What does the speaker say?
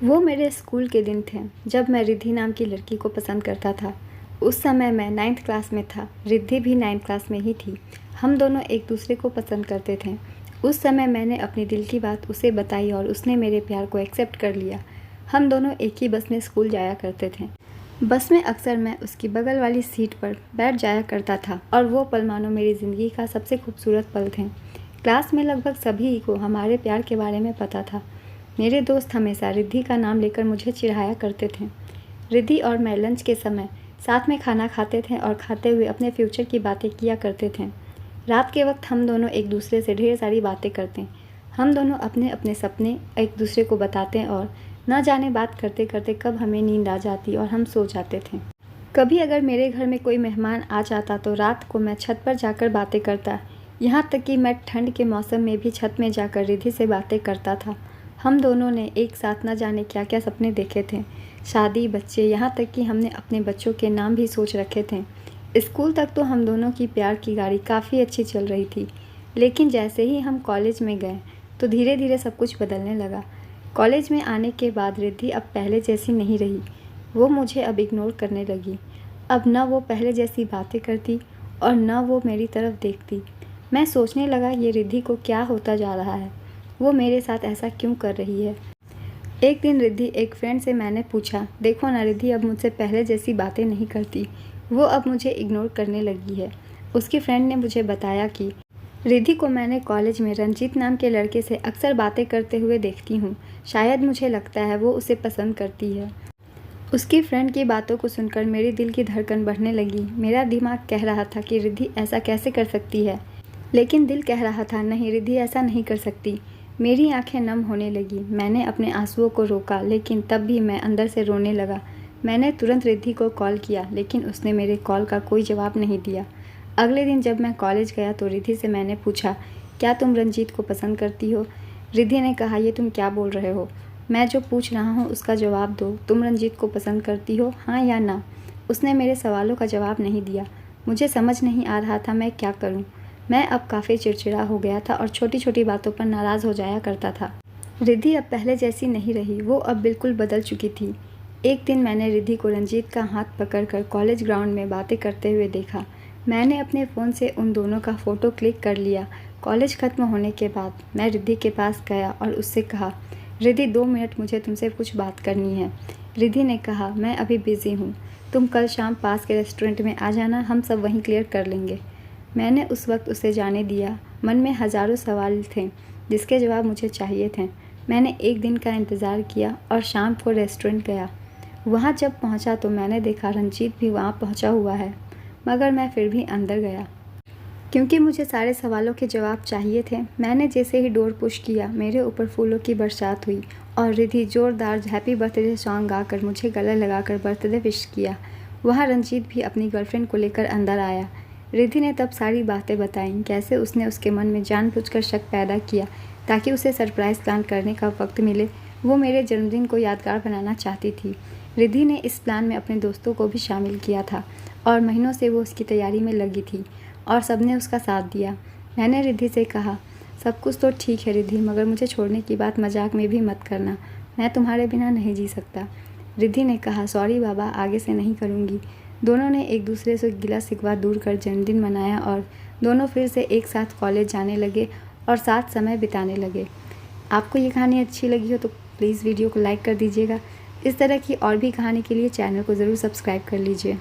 वो मेरे स्कूल के दिन थे जब मैं रिद्धि नाम की लड़की को पसंद करता था। उस समय मैं 9th क्लास में था, रिद्धि भी 9th क्लास में ही थी। हम दोनों एक दूसरे को पसंद करते थे। उस समय मैंने अपने दिल की बात उसे बताई और उसने मेरे प्यार को एक्सेप्ट कर लिया। हम दोनों एक ही बस में स्कूल जाया करते थे। बस में अक्सर मैं उसकी बगल वाली सीट पर बैठ जाया करता था और वो पल मानो मेरी ज़िंदगी का सबसे खूबसूरत पल थे। क्लास में लगभग सभी को हमारे प्यार के बारे में पता था। मेरे दोस्त हमेशा रिद्धि का नाम लेकर मुझे चिढ़ाया करते थे। रिद्धि और मैं लंच के समय साथ में खाना खाते थे और खाते हुए अपने फ्यूचर की बातें किया करते थे। रात के वक्त हम दोनों एक दूसरे से ढेर सारी बातें करते। हम दोनों अपने अपने सपने एक दूसरे को बताते और न जाने बात करते करते कब हमें नींद आ जाती और हम सो जाते थे। कभी अगर मेरे घर में कोई मेहमान आ जाता तो रात को मैं छत पर जाकर बातें करता। यहाँ तक कि मैं ठंड के मौसम में भी छत में जाकर रिद्धि से बातें करता था। हम दोनों ने एक साथ न जाने क्या क्या सपने देखे थे, शादी, बच्चे, यहाँ तक कि हमने अपने बच्चों के नाम भी सोच रखे थे। स्कूल तक तो हम दोनों की प्यार की गाड़ी काफ़ी अच्छी चल रही थी, लेकिन जैसे ही हम कॉलेज में गए तो धीरे धीरे सब कुछ बदलने लगा। कॉलेज में आने के बाद रिद्धि अब पहले जैसी नहीं रही। वो मुझे अब इग्नोर करने लगी। अब न वो पहले जैसी बातें करती और न वो मेरी तरफ देखती। मैं सोचने लगा ये रिद्धि को क्या होता जा रहा है, वो मेरे साथ ऐसा क्यों कर रही है। एक दिन रिद्धि एक फ्रेंड से मैंने पूछा, देखो ना रिद्धि अब मुझसे पहले जैसी बातें नहीं करती, वो अब मुझे इग्नोर करने लगी है। उसकी फ्रेंड ने मुझे बताया कि रिद्धि को मैंने कॉलेज में रंजीत नाम के लड़के से अक्सर बातें करते हुए देखती हूँ। शायद मुझे लगता है वो उसे पसंद करती है। उसकी फ्रेंड की बातों को सुनकर मेरे दिल की धड़कन बढ़ने लगी। मेरा दिमाग कह रहा था कि रिद्धि ऐसा कैसे कर सकती है, लेकिन दिल कह रहा था नहीं, रिद्धि ऐसा नहीं कर सकती। मेरी आंखें नम होने लगी। मैंने अपने आंसुओं को रोका, लेकिन तब भी मैं अंदर से रोने लगा। मैंने तुरंत रिद्धि को कॉल किया, लेकिन उसने मेरे कॉल का कोई जवाब नहीं दिया। अगले दिन जब मैं कॉलेज गया तो रिद्धि से मैंने पूछा, क्या तुम रंजीत को पसंद करती हो? रिद्धि ने कहा, ये तुम क्या बोल रहे हो? मैं जो पूछ रहा हूँ उसका जवाब दो। तुम रंजीत को पसंद करती हो, हाँ या ना? उसने मेरे सवालों का जवाब नहीं दिया। मुझे समझ नहीं आ रहा था मैं क्या करूँ। मैं अब काफ़ी चिड़चिड़ा हो गया था और छोटी छोटी बातों पर नाराज़ हो जाया करता था। रिद्धि अब पहले जैसी नहीं रही, वो अब बिल्कुल बदल चुकी थी। एक दिन मैंने रिद्धि को रंजीत का हाथ पकड़कर कॉलेज ग्राउंड में बातें करते हुए देखा। मैंने अपने फ़ोन से उन दोनों का फ़ोटो क्लिक कर लिया। कॉलेज ख़त्म होने के बाद मैं रिद्धि के पास गया और उससे कहा, रिद्धि 2 मिनट मुझे तुमसे कुछ बात करनी है। रिद्धि ने कहा, मैं अभी बिज़ी हूँ, तुम कल शाम पास के रेस्टोरेंट में आ जाना, हम सब वहीं क्लियर कर लेंगे। मैंने उस वक्त उसे जाने दिया। मन में हज़ारों सवाल थे जिसके जवाब मुझे चाहिए थे। मैंने एक दिन का इंतज़ार किया और शाम को रेस्टोरेंट गया। वहाँ जब पहुँचा तो मैंने देखा रंजीत भी वहाँ पहुँचा हुआ है, मगर मैं फिर भी अंदर गया क्योंकि मुझे सारे सवालों के जवाब चाहिए थे। मैंने जैसे ही डोर पुश किया, मेरे ऊपर फूलों की बरसात हुई और रिद्धि जोरदार हैप्पी बर्थडे सॉन्ग गाकर मुझे गले लगाकर बर्थडे विश किया। वहाँ रंजीत भी अपनी गर्लफ्रेंड को लेकर अंदर आया। रिद्धि ने तब सारी बातें बताईं, कैसे उसने उसके मन में जानबूझकर शक पैदा किया ताकि उसे सरप्राइज़ प्लान करने का वक्त मिले। वो मेरे जन्मदिन को यादगार बनाना चाहती थी। रिद्धि ने इस प्लान में अपने दोस्तों को भी शामिल किया था और महीनों से वो उसकी तैयारी में लगी थी और सबने उसका साथ दिया। मैंने रिद्धि से कहा, सब कुछ तो ठीक है रिद्धि, मगर मुझे छोड़ने की बात मजाक में भी मत करना, मैं तुम्हारे बिना नहीं जी सकता। रिद्धि ने कहा, सॉरी बाबा, आगे से नहीं करूँगी। दोनों ने एक दूसरे से गिला शिकवा दूर कर जन्मदिन मनाया और दोनों फिर से एक साथ कॉलेज जाने लगे और साथ समय बिताने लगे। आपको ये कहानी अच्छी लगी हो तो प्लीज़ वीडियो को लाइक कर दीजिएगा। इस तरह की और भी कहानी के लिए चैनल को ज़रूर सब्सक्राइब कर लीजिए।